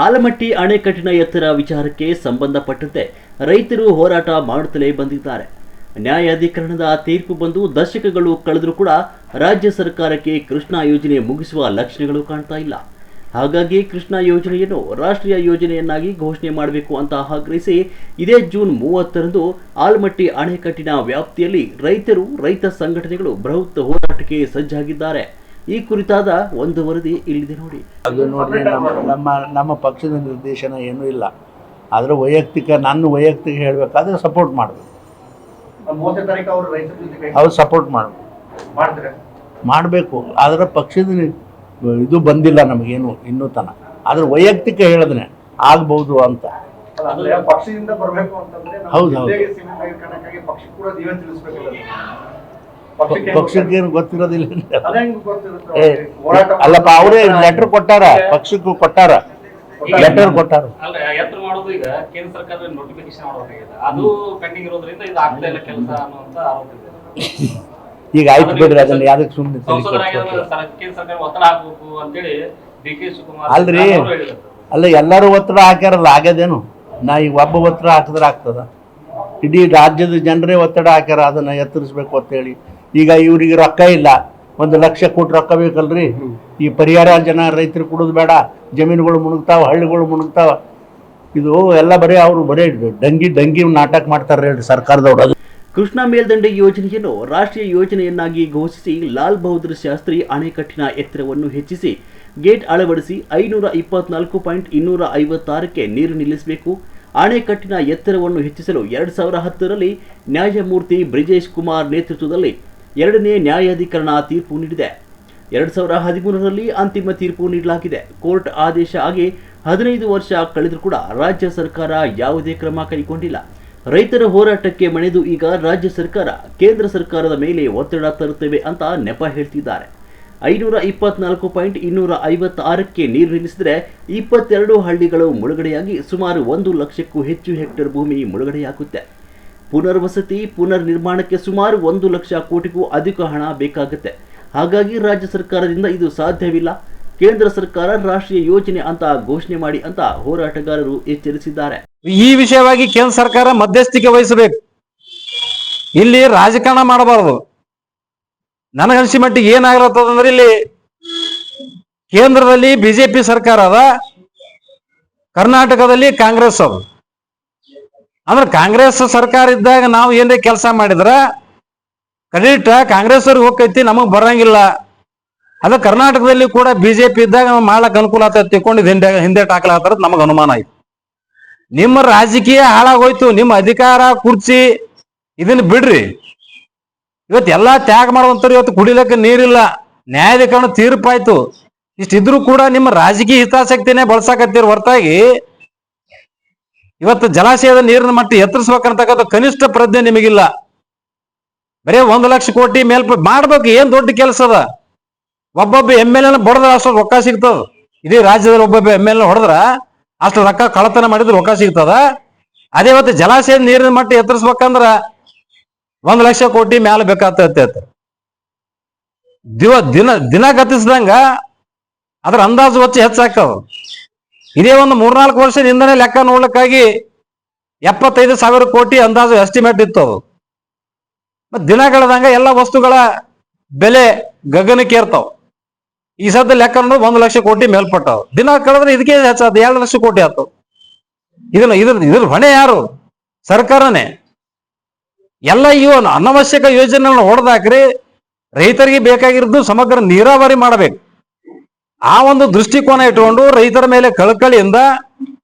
ಆಲಮಟ್ಟಿ ಅಣೆಕಟ್ಟಿನ ಎತ್ತರ ವಿಚಾರಕ್ಕೆ ಸಂಬಂಧಪಟ್ಟಂತೆ ರೈತರು ಹೋರಾಟ ಮಾಡುತ್ತಲೇ ಬಂದಿದ್ದಾರೆ. ನ್ಯಾಯಾಧೀಕರಣದ ತೀರ್ಪು ಬಂದು ದಶಕಗಳು ಕಳೆದರೂ ಕೂಡ ರಾಜ್ಯ ಸರ್ಕಾರಕ್ಕೆ ಕೃಷ್ಣಾ ಯೋಜನೆ ಮುಗಿಸುವ ಲಕ್ಷಣಗಳು ಕಾಣ್ತಾ ಇಲ್ಲ. ಹಾಗಾಗಿ ಕೃಷ್ಣಾ ಯೋಜನೆಯನ್ನು ರಾಷ್ಟ್ರೀಯ ಯೋಜನೆಯನ್ನಾಗಿ ಘೋಷಣೆ ಮಾಡಬೇಕು ಅಂತ ಆಗ್ರಹಿಸಿ ಇದೇ ಜೂನ್ 30ರಂದು ಆಲಮಟ್ಟಿ ಅಣೆಕಟ್ಟಿನ ವ್ಯಾಪ್ತಿಯಲ್ಲಿ ರೈತರು, ರೈತ ಸಂಘಟನೆಗಳು ಬೃಹತ್ ಹೋರಾಟಕ್ಕೆ ಸಜ್ಜಾಗಿದ್ದಾರೆ. ಈ ಕುರಿತಾದ ಒಂದು ವರದಿ ಇಲ್ಲಿದೆ ನೋಡಿ. ಅದು ನೋಡಿ, ನಮ್ಮ ಪಕ್ಷದ ನಿರ್ದೇಶನ ಏನೂ ಇಲ್ಲ. ಆದರೆ ನನ್ನ ವೈಯಕ್ತಿಕ ಹೇಳಬೇಕಾದ್ರೆ ಸಪೋರ್ಟ್ ಮಾಡಬೇಕು. ಅವ್ರು ಸಪೋರ್ಟ್ ಮಾಡಬೇಕು. ಆದರೆ ಪಕ್ಷದ ಇದು ಬಂದಿಲ್ಲ ನಮಗೇನು ಇನ್ನೂ ತನ. ಆದರೆ ವೈಯಕ್ತಿಕ ಹೇಳಿದ್ರೆ ಆಗ್ಬಹುದು ಅಂತ. ಹೌದು ಪಕ್ಷಕ್ಕೇನು ಗೊತ್ತಿರೋದಿಲ್ಲ. ಅಲ್ಲಪ್ಪ, ಅವರೇ ಲೆಟರ್ ಕೊಟ್ಟಾರ, ಪಕ್ಷಕ್ಕೂ ಕೊಟ್ಟಾರ, ಲೆಟರ್ ಕೊಟ್ಟಾರ. ಈಗ ಆಯ್ತು ಬಿಡ್ರಿ, ಅದನ್ನ ಯಾವ್ದಕ್ಕೆ ಸುಮ್ಮನೆ ಅಲ್ರಿ. ಅಲ್ಲ, ಎಲ್ಲರೂ ಒತ್ತಡ ಹಾಕ್ಯಾರಲ್ಲ, ಆಗ್ಯದೇನು? ನಾ ಈಗ ಒಬ್ಬ ಒತ್ತಡ ಹಾಕಿದ್ರೆ ಆಗ್ತದ? ಇಡೀ ರಾಜ್ಯದ ಜನರೇ ಒತ್ತಡ ಹಾಕ್ಯಾರ ಅದನ್ನ ಎತ್ತರಿಸ್ಬೇಕು ಅಂತೇಳಿ. ಈಗ ಇವ್ರಿಗೆ ರೊಕ್ಕ ಇಲ್ಲ, 1 ಲಕ್ಷ ಕೋಟಿ ರೊಕ್ಕ ಬೇಕಲ್ರಿ. ಈ ಪರಿಹಾರ ರೈತರು ಕೊಡೋದು ಬೇಡ, ಜಮೀನುಗಳು ಮುಣುಗ್ತಾವ, ಹಳ್ಳಿಗಳು ಮುಣುಗ್ತಾವ. ಇದು ಎಲ್ಲ ಬರೀ ಡಂಗಿ ನಾಟಕ ಮಾಡ್ತಾರೆ ಹೇಳ್ರಿ ಸರ್ಕಾರದವ್ರು. ಕೃಷ್ಣಾ ಮೇಲ್ದಂಡೆ ಯೋಜನೆಯನ್ನು ರಾಷ್ಟ್ರೀಯ ಯೋಜನೆಯನ್ನಾಗಿ ಘೋಷಿಸಿ ಲಾಲ್ ಬಹದ್ದೂರ್ ಶಾಸ್ತ್ರಿ ಅಣೆಕಟ್ಟಿನ ಎತ್ತರವನ್ನು ಹೆಚ್ಚಿಸಿ ಗೇಟ್ ಅಳವಡಿಸಿ 524.256ಕ್ಕೆ ನೀರು ನಿಲ್ಲಿಸಬೇಕು. ಅಣೆಕಟ್ಟಿನ ಎತ್ತರವನ್ನು ಹೆಚ್ಚಿಸಲು 2010ರಲ್ಲಿ ನ್ಯಾಯಮೂರ್ತಿ ಬ್ರಿಜೇಶ್ ಕುಮಾರ್ ನೇತೃತ್ವದಲ್ಲಿ 2ನೇ ನ್ಯಾಯಾಧೀಕರಣ ತೀರ್ಪು ನೀಡಿದೆ. 2013ರಲ್ಲಿ ಅಂತಿಮ ತೀರ್ಪು ನೀಡಲಾಗಿದೆ. ಕೋರ್ಟ್ ಆದೇಶ ಆಗಿ 15 ವರ್ಷ ಕಳೆದರೂ ಕೂಡ ರಾಜ್ಯ ಸರ್ಕಾರ ಯಾವುದೇ ಕ್ರಮ ಕೈಗೊಂಡಿಲ್ಲ. ರೈತರ ಹೋರಾಟಕ್ಕೆ ಮಣಿದು ಈಗ ರಾಜ್ಯ ಸರ್ಕಾರ ಕೇಂದ್ರ ಸರ್ಕಾರದ ಮೇಲೆ ಒತ್ತಡ ತರುತ್ತೇವೆ ಅಂತ ನೆಪ ಹೇಳ್ತಿದ್ದಾರೆ. 524.256ಕ್ಕೆ ನೀರು ನಿಲ್ಲಿಸಿದರೆ 22 ಹಳ್ಳಿಗಳು ಮುಳುಗಡೆಯಾಗಿ ಸುಮಾರು 1 ಲಕ್ಷಕ್ಕೂ ಹೆಚ್ಚು ಹೆಕ್ಟೇರ್ ಭೂಮಿ ಮುಳುಗಡೆಯಾಗುತ್ತೆ. ಪುನರ್ವಸತಿ, ಪುನರ್ ನಿರ್ಮಾಣಕ್ಕೆ ಸುಮಾರು 1 ಲಕ್ಷ ಕೋಟಿಗೂ ಅಧಿಕ ಹಣ ಬೇಕಾಗುತ್ತೆ. ಹಾಗಾಗಿ ರಾಜ್ಯ ಸರ್ಕಾರದಿಂದ ಇದು ಸಾಧ್ಯವಿಲ್ಲ. ಕೇಂದ್ರ ಸರ್ಕಾರ ರಾಷ್ಟ್ರೀಯ ಯೋಜನೆ ಅಂತ ಘೋಷಣೆ ಮಾಡಿ ಅಂತ ಹೋರಾಟಗಾರರು ಎಚ್ಚರಿಸಿದ್ದಾರೆ. ಈ ವಿಷಯವಾಗಿ ಕೇಂದ್ರ ಸರ್ಕಾರ ಮಧ್ಯಸ್ಥಿಕೆ ವಹಿಸಬೇಕು. ಇಲ್ಲಿ ರಾಜಕಾರಣ ಮಾಡಬಾರದು. ನನಗನ್ಸಿ ಮಟ್ಟಿಗೆ ಏನಾಗಿರತ್ತಂದ್ರೆ, ಇಲ್ಲಿ ಕೇಂದ್ರದಲ್ಲಿ ಬಿಜೆಪಿ ಸರ್ಕಾರ ಅದ, ಕರ್ನಾಟಕದಲ್ಲಿ ಕಾಂಗ್ರೆಸ್ ಅದ. ಅಂದ್ರೆ ಕಾಂಗ್ರೆಸ್ ಸರ್ಕಾರ ಇದ್ದಾಗ ನಾವು ಏನೇ ಕೆಲಸ ಮಾಡಿದ್ರ ಕ್ರೆಡಿಟ್ ಕಾಂಗ್ರೆಸ್ ಅವ್ರಿಗೆ ಹೋಗ್ತೈತಿ, ನಮಗ್ ಬರಂಗಿಲ್ಲ. ಅದ ಕರ್ನಾಟಕದಲ್ಲಿ ಕೂಡ ಬಿಜೆಪಿ ಇದ್ದಾಗ ಮಾಡ್ಲಕ್ ಅನುಕೂಲ ಆಗ್ತದೆ ತಿಳ್ಕೊಂಡು ಹಿಂದೆ ಟಾಕಲಾಗ್ತಾರ. ನಮಗ್ ಅನುಮಾನ ಆಯ್ತು. ನಿಮ್ಮ ರಾಜಕೀಯ ಹಾಳಾಗೋಯ್ತು, ನಿಮ್ಮ ಅಧಿಕಾರ ಕುರ್ಚಿ ಇದನ್ನ ಬಿಡ್ರಿ. ಇವತ್ತು ಎಲ್ಲಾ ತ್ಯಾಗ ಮಾಡುವಂತರು. ಇವತ್ತು ಕುಡಿಲಕ್ಕೆ ನೀರಿಲ್ಲ, ನ್ಯಾಯಾಧೀಕರಣ ತೀರ್ಪಾಯ್ತು. ಇಷ್ಟಿದ್ರು ಕೂಡ ನಿಮ್ಮ ರಾಜಕೀಯ ಹಿತಾಸಕ್ತಿನೇ ಬಳಸಾಕತ್ತೀರ ಹೊರತಾಗಿ ಇವತ್ತು ಜಲಾಶಯದ ನೀರಿನ ಮಟ್ಟ ಎತ್ತರಿಸ್ಬೇಕಂತಕ್ಕಂಥ ಕನಿಷ್ಠ ಪ್ರಜ್ಞೆ ನಿಮಗಿಲ್ಲ. ಬರೇ 1 ಲಕ್ಷ ಕೋಟಿ ಮಾಡ್ಬೇಕು. ಏನ್ ದೊಡ್ಡ ಕೆಲಸ ಅದ? ಒಬ್ಬೊಬ್ಬ MLA ಬಡದ್ರ ಅಷ್ಟು ರೊಕ್ಕ ಸಿಗ್ತದ. ಇಡೀ ರಾಜ್ಯದಲ್ಲಿ ಒಬ್ಬೊಬ್ಬ MLA ಹೊಡೆದ್ರ ಅಷ್ಟು ರೊಕ್ಕ ಕಳತನ ಮಾಡಿದ್ರೆ ರೊಕ್ಕ ಸಿಗ್ತದ. ಅದೇ ಇವತ್ತು ಜಲಾಶಯದ ನೀರಿನ ಮಟ್ಟ ಎತ್ತರಿಸ್ಬೇಕಂದ್ರ 1 ಲಕ್ಷ ಕೋಟಿ ಮ್ಯಾಲ ಬೇಕಾಗ್ತೈತೆ. ದಿನ ಗತಿಸಿದಂಗ ಅದ್ರ ಅಂದಾಜು ವೆಚ್ಚ ಹೆಚ್ಚಾಗ್ತದ. ಇದೇ ಒಂದು 3-4 ವರ್ಷದಿಂದನೇ ಲೆಕ್ಕ ನೋಡ್ಲಿಕ್ಕಾಗಿ 75,000 ಕೋಟಿ ಅಂದಾಜು ಎಸ್ಟಿಮೇಟ್ ಇತ್ತು. ಮತ್ ದಿನ ಕಳೆದಂಗ ಎಲ್ಲ ವಸ್ತುಗಳ ಬೆಲೆ ಗಗನಕ್ಕೇರ್ತಾವ. ಈ ಸದ್ದ ಲೆಕ್ಕ ನೋಡಿದ್ರೆ 1 ಲಕ್ಷ ಕೋಟಿ ಮೇಲ್ಪಟ್ಟವು. ದಿನ ಕಳೆದ್ರೆ ಇದಕ್ಕೆ ಹೆಚ್ಚಾದ 2 ಲಕ್ಷ ಕೋಟಿ ಆಯ್ತು. ಇದ್ರ ಹೊಣೆ ಯಾರು? ಸರ್ಕಾರನೇ. ಎಲ್ಲ ಇವು ಅನವಶ್ಯಕ ಯೋಜನೆಗಳನ್ನ ಹೊಡೆದಾಕ್ರಿ. ರೈತರಿಗೆ ಬೇಕಾಗಿರೋದು ಸಮಗ್ರ ನೀರಾವರಿ ಮಾಡಬೇಕು. ಆ ಒಂದು ದೃಷ್ಟಿಕೋನ ಇಟ್ಕೊಂಡು ರೈತರ ಮೇಲೆ ಕಳಕಳಿಯಿಂದ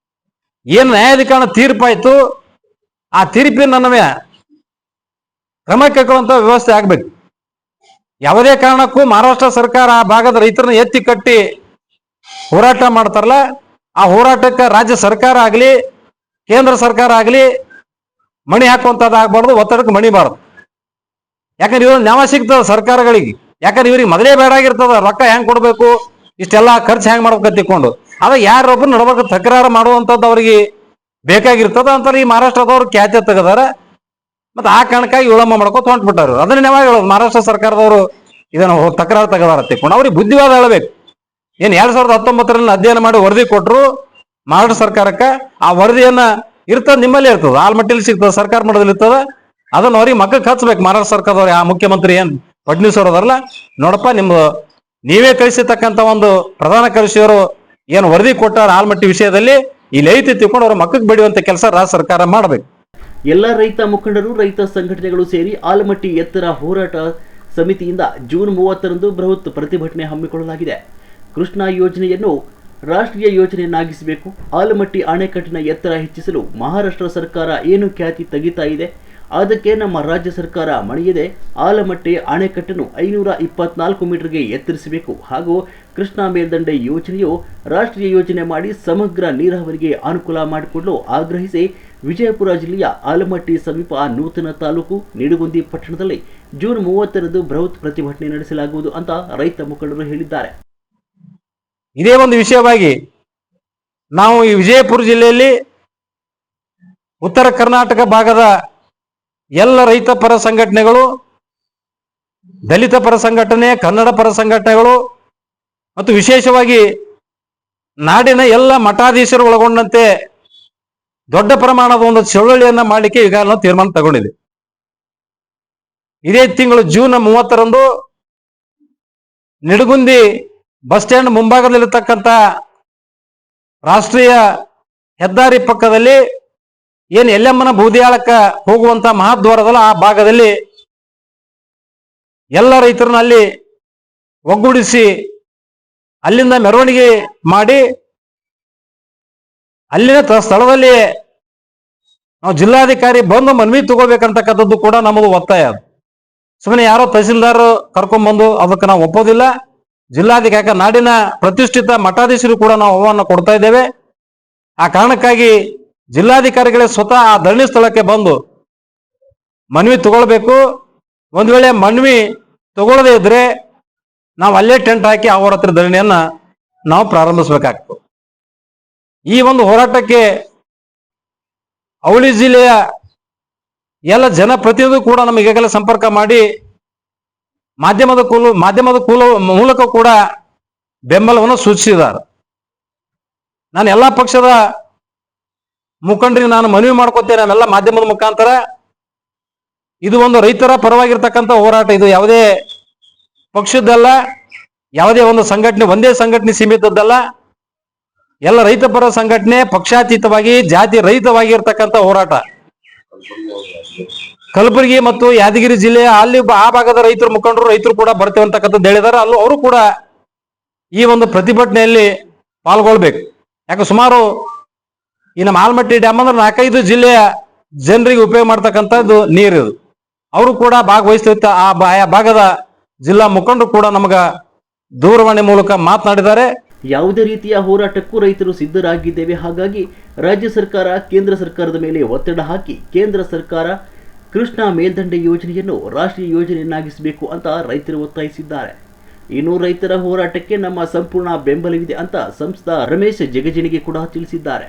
ಏನ್ ನ್ಯಾಯಾಧೀಕರಣ ತೀರ್ಪಾಯ್ತು, ಆ ತೀರ್ಪಿನ ನಮಗೆ ಕ್ರಮ ಕೈಗೊಳ್ಳುವಂತ ವ್ಯವಸ್ಥೆ ಆಗ್ಬೇಕು. ಯಾವುದೇ ಕಾರಣಕ್ಕೂ ಮಹಾರಾಷ್ಟ್ರ ಸರ್ಕಾರ ಆ ಭಾಗದ ರೈತರನ್ನ ಎತ್ತಿ ಕಟ್ಟಿ ಹೋರಾಟ ಮಾಡ್ತಾರಲ್ಲ, ಆ ಹೋರಾಟಕ್ಕೆ ರಾಜ್ಯ ಸರ್ಕಾರ ಆಗ್ಲಿ ಕೇಂದ್ರ ಸರ್ಕಾರ ಆಗ್ಲಿ ಮಣಿ ಹಾಕುವಂತದ್ದು ಆಗ್ಬಾರ್ದು, ಒತ್ತಡಕ್ಕೆ ಮಣಿಬಾರ್ದು. ಯಾಕಂದ್ರೆ ಇವ್ರ ನ್ಯಾಯ ಸಿಗ್ತದ ಸರ್ಕಾರಗಳಿಗೆ. ಯಾಕಂದ್ರೆ ಇವ್ರಿಗೆ ಮೊದಲೇ ಬೇಡಾಗಿರ್ತದ ರೊಕ್ಕ ಹೆಂಗ್ ಕೊಡ್ಬೇಕು, ಇಷ್ಟೆಲ್ಲ ಖರ್ಚು ಹೆಂಗ್ ಮಾಡ್ಬೇಕು ತಿಳ್ಕೊಂಡು. ಅದ ಯಾರೊಬ್ಬರು ನಡ್ಬೇಕು ತಕರಾರು ಮಾಡುವಂತದ್ದು ಅವ್ರಿಗೆ ಬೇಕಾಗಿರ್ತದ ಅಂತಾರೆ. ಈ ಮಹಾರಾಷ್ಟ್ರದವ್ರು ಖ್ಯಾತೆ ತೆಗದಾರ. ಮತ್ತೆ ಆ ಕಾರಣಕ್ಕಾಗಿ ವಿಳಂಬ ಮಾಡ್ಕೊತ ಹೊಂಟ್ಬಿಟ್ಟಾರು. ಅದನ್ನ ಯಾವಾಗ ಹೇಳೋದು? ಮಹಾರಾಷ್ಟ್ರ ಸರ್ಕಾರದವರು ಇದನ್ನ ತಕರಾರು ತೆಗದಾರ ತಿಳ್ಕೊಂಡು ಅವ್ರಿಗೆ ಬುದ್ಧಿವಾದ ಹೇಳಬೇಕು. ಏನ್ 2019ರಲ್ಲಿ ಅಧ್ಯಯನ ಮಾಡಿ ವರದಿ ಕೊಟ್ಟರು, ಮಹಾರಾಷ್ಟ್ರ ಸರ್ಕಾರಕ್ಕೆ ಆ ವರದಿಯನ್ನ ಇರ್ತದ, ನಿಮ್ಮಲ್ಲೇ ಇರ್ತದ, ಆಲ್ಮಟ್ಟಿಲಿ ಸಿಗ್ತದ, ಸರ್ಕಾರ ಮಟ್ಟದಲ್ಲಿ ಇರ್ತದ. ಅದನ್ನ ಅವ್ರಿಗೆ ಮಕ್ಕಳಿಗೆ ಹಚ್ಬೇಕು. ಮಹಾರಾಷ್ಟ್ರ ಸರ್ಕಾರದವ್ರು ಆ ಮುಖ್ಯಮಂತ್ರಿ ಏನ್ ಫಡ್ನವೀಸ್ ಅವರು ಅದಾರಲ್ಲ, ನೋಡಪ್ಪ ನಿಮ್ದು ನೀವೇ ಕಳಿಸಿರ್ತಕ್ಕಂಥ ಒಂದು ಪ್ರಧಾನ ಕಾರ್ಯದರ್ಶಿಯವರು ಏನು ವರದಿ ಕೊಟ್ಟಾರ ಆಲ್ಮಟ್ಟಿ ವಿಷಯದಲ್ಲಿ, ಇಲ್ಲಿ ಐತಿ ತಿಳ್ಕೊಂಡು ಅವ್ರ ಮಕ್ಕಳಿಗೆ ಬಡಿಯುವಂತ ಕೆಲಸ ರಾಜ್ಯ ಸರ್ಕಾರ ಮಾಡಬೇಕು. ಎಲ್ಲ ರೈತ ಮುಖಂಡರು, ರೈತ ಸಂಘಟನೆಗಳು ಸೇರಿ ಆಲಮಟ್ಟಿ ಎತ್ತರ ಹೋರಾಟ ಸಮಿತಿಯಿಂದ ಜೂನ್ 30ರಂದು ಬೃಹತ್ ಪ್ರತಿಭಟನೆ ಹಮ್ಮಿಕೊಳ್ಳಲಾಗಿದೆ. ಕೃಷ್ಣಾ ಯೋಜನೆಯನ್ನು ರಾಷ್ಟ್ರೀಯ ಯೋಜನೆಯನ್ನಾಗಿಸಬೇಕು. ಆಲಮಟ್ಟಿ ಅಣೆಕಟ್ಟಿನ ಎತ್ತರ ಹೆಚ್ಚಿಸಲು ಮಹಾರಾಷ್ಟ್ರ ಸರ್ಕಾರ ಏನು ಖ್ಯಾತಿ ತೆಗಿತಾ ಇದೆ, ಅದಕ್ಕೆ ನಮ್ಮ ರಾಜ್ಯ ಸರ್ಕಾರ ಮಣಿಯದೆ ಆಲಮಟ್ಟಿ ಅಣೆಕಟ್ಟನ್ನು 524 ಮೀಟರ್ಗೆ ಎತ್ತರಿಸಬೇಕು ಹಾಗೂ ಕೃಷ್ಣಾ ಮೇಲ್ದಂಡೆ ಯೋಜನೆಯು ರಾಷ್ಟ್ರೀಯ ಯೋಜನೆ ಮಾಡಿ ಸಮಗ್ರ ನೀರಾವರಿಗೆ ಅನುಕೂಲ ಮಾಡಿಕೊಡಲು ಆಗ್ರಹಿಸಿ ವಿಜಯಪುರ ಜಿಲ್ಲೆಯ ಆಲಮಟ್ಟಿ ಸಮೀಪ ನೂತನ ತಾಲೂಕು ನಿಡಗುಂದಿ ಪಟ್ಟಣದಲ್ಲಿ ಜೂನ್ 30ರಂದು ಬೃಹತ್ ಪ್ರತಿಭಟನೆ ನಡೆಸಲಾಗುವುದು ಅಂತ ರೈತ ಮುಖಂಡರು ಹೇಳಿದ್ದಾರೆ. ಇದೇ ಒಂದು ವಿಷಯವಾಗಿ ನಾವು ಈ ವಿಜಯಪುರ ಜಿಲ್ಲೆಯಲ್ಲಿ ಉತ್ತರ ಕರ್ನಾಟಕ ಭಾಗದ ಎಲ್ಲ ರೈತ ಪರ ಸಂಘಟನೆಗಳು, ದಲಿತ ಪರ ಸಂಘಟನೆ, ಕನ್ನಡ ಪರ ಸಂಘಟನೆಗಳು ಮತ್ತು ವಿಶೇಷವಾಗಿ ನಾಡಿನ ಎಲ್ಲ ಮಠಾಧೀಶರು ಒಳಗೊಂಡಂತೆ ದೊಡ್ಡ ಪ್ರಮಾಣದ ಒಂದು ಚಳವಳಿಯನ್ನ ಮಾಡಲಿಕ್ಕೆ ಈಗ ನಾವು ತೀರ್ಮಾನ ತಗೊಂಡಿದೆ. ಇದೇ ತಿಂಗಳು ಜೂನ್ 30ರಂದು ನಿಡಗುಂದಿ ಬಸ್ ಸ್ಟ್ಯಾಂಡ್ ಮುಂಭಾಗದಲ್ಲಿರ್ತಕ್ಕಂಥ ರಾಷ್ಟ್ರೀಯ ಹೆದ್ದಾರಿ ಪಕ್ಕದಲ್ಲಿ ಏನು ಎಲ್ಲಮ್ಮನ ಬೂದಿಯಾಳಕ್ಕ ಹೋಗುವಂತ ಮಹಾದ್ವಾರದಲ್ಲ, ಆ ಭಾಗದಲ್ಲಿ ಎಲ್ಲ ರೈತರನ್ನ ಅಲ್ಲಿ ಒಗ್ಗೂಡಿಸಿ ಅಲ್ಲಿಂದ ಮೆರವಣಿಗೆ ಮಾಡಿ ಅಲ್ಲಿನ ಸ್ಥಳದಲ್ಲಿ ನಾವು ಜಿಲ್ಲಾಧಿಕಾರಿ ಬಂದು ಮನವಿ ತಗೋಬೇಕಂತಕ್ಕಂಥದ್ದು ಕೂಡ ನಮ್ಮದು ಒತ್ತಾಯ. ಸುಮ್ಮನೆ ಯಾರೋ ತಹಸೀಲ್ದಾರ್ ಕರ್ಕೊಂಡ್ಬಂದು ಅದಕ್ಕೆ ನಾವು ಒಪ್ಪೋದಿಲ್ಲ. ಜಿಲ್ಲಾಧಿಕಾರಿ ನಾಡಿನ ಪ್ರತಿಷ್ಠಿತ ಮಠಾಧೀಶರು ಕೂಡ ನಾವು ಆಹ್ವಾನ ಕೊಡ್ತಾ ಇದ್ದೇವೆ. ಆ ಕಾರಣಕ್ಕಾಗಿ ಜಿಲ್ಲಾಧಿಕಾರಿಗಳೇ ಸ್ವತಃ ಆ ಧರಣಿ ಸ್ಥಳಕ್ಕೆ ಬಂದು ಮನವಿ ತಗೊಳ್ಬೇಕು. ಒಂದ್ ವೇಳೆ ಮನವಿ ತಗೊಳ್ಳದೇ ಇದ್ರೆ ನಾವು ಅಲ್ಲೇ ಟೆಂಟ್ ಹಾಕಿ ಅವರ ಹತ್ರ ಧರಣಿಯನ್ನ ನಾವು ಪ್ರಾರಂಭಿಸಬೇಕಾಗ್ತದೆ. ಈ ಒಂದು ಹೋರಾಟಕ್ಕೆ ಅವಳಿ ಜಿಲ್ಲೆಯ ಎಲ್ಲ ಜನಪ್ರತಿನಿಧಿಗಳು ಕೂಡ ನಮಗೆ ಈಗಾಗಲೇ ಸಂಪರ್ಕ ಮಾಡಿ ಮಾಧ್ಯಮದ ಮೂಲಕ ಕೂಡ ಬೆಂಬಲವನ್ನು ಸೂಚಿಸಿದ್ದಾರೆ. ನಾನು ಎಲ್ಲಾ ಪಕ್ಷದ ಮುಖಂಡರಿಗೆ ನಾನು ಮನವಿ ಮಾಡ್ಕೊತೇನೆ, ನಾವೆಲ್ಲ ಮಾಧ್ಯಮದ ಮುಖಾಂತರ, ಇದು ಒಂದು ರೈತರ ಪರವಾಗಿರ್ತಕ್ಕಂಥ ಹೋರಾಟ. ಇದು ಯಾವುದೇ ಪಕ್ಷದ್ದಲ್ಲ, ಯಾವುದೇ ಒಂದು ಸಂಘಟನೆ, ಒಂದೇ ಸಂಘಟನೆ ಸೀಮಿತದ್ದಲ್ಲ. ಎಲ್ಲ ರೈತ ಪರ ಸಂಘಟನೆ ಪಕ್ಷಾತೀತವಾಗಿ ಜಾತಿ ರಹಿತವಾಗಿ ಇರ್ತಕ್ಕಂಥ ಹೋರಾಟ. ಕಲಬುರಗಿ ಮತ್ತು ಯಾದಗಿರಿ ಜಿಲ್ಲೆಯ ಅಲ್ಲಿ ಆ ಭಾಗದ ರೈತರ ಮುಖಂಡರು, ರೈತರು ಕೂಡ ಬರ್ತೇವೆ ಅಂತಕ್ಕಂಥದ್ದು ಹೇಳಿದ್ದಾರೆ. ಅಲ್ಲೂ ಅವರು ಕೂಡ ಈ ಒಂದು ಪ್ರತಿಭಟನೆಯಲ್ಲಿ ಪಾಲ್ಗೊಳ್ಬೇಕು. ಯಾಕೆ ಸುಮಾರು ಈ ನಮ್ಮ ಆಲಮಟ್ಟಿ ಡ್ಯಾಮ್ ಅಂದ್ರೆ 4-5 ಜಿಲ್ಲೆಯ ಜನರಿಗೆ ಉಪಯೋಗ ಮಾಡ್ತಕ್ಕಂಥದ್ದು ನೀರು. ಅವರು ಕೂಡ ಭಾಗವಹಿಸ್ತಿರ್ತ ಆ ಭಾಗದ ಜಿಲ್ಲಾ ಮುಖಂಡರು ಕೂಡ ನಮಗ ದೂರವಾಣಿ ಮೂಲಕ ಮಾತನಾಡಿದ್ದಾರೆ. ಯಾವುದೇ ರೀತಿಯ ಹೋರಾಟಕ್ಕೂ ರೈತರು ಸಿದ್ಧರಾಗಿದ್ದೇವೆ. ಹಾಗಾಗಿ ರಾಜ್ಯ ಸರ್ಕಾರ ಕೇಂದ್ರ ಸರ್ಕಾರದ ಮೇಲೆ ಒತ್ತಡ ಹಾಕಿ ಕೇಂದ್ರ ಸರ್ಕಾರ ಕೃಷ್ಣಾ ಮೇಲ್ದಂಡೆ ಯೋಜನೆಯನ್ನು ರಾಷ್ಟ್ರೀಯ ಯೋಜನೆಯನ್ನಾಗಿಸಬೇಕು ಅಂತ ರೈತರು ಒತ್ತಾಯಿಸಿದ್ದಾರೆ. ಇನ್ನು ರೈತರ ಹೋರಾಟಕ್ಕೆ ನಮ್ಮ ಸಂಪೂರ್ಣ ಬೆಂಬಲವಿದೆ ಅಂತ ಸಂಸದ ರಮೇಶ್ ಜಗಜಿಣಿಗೆ ಕೂಡ ತಿಳಿಸಿದ್ದಾರೆ.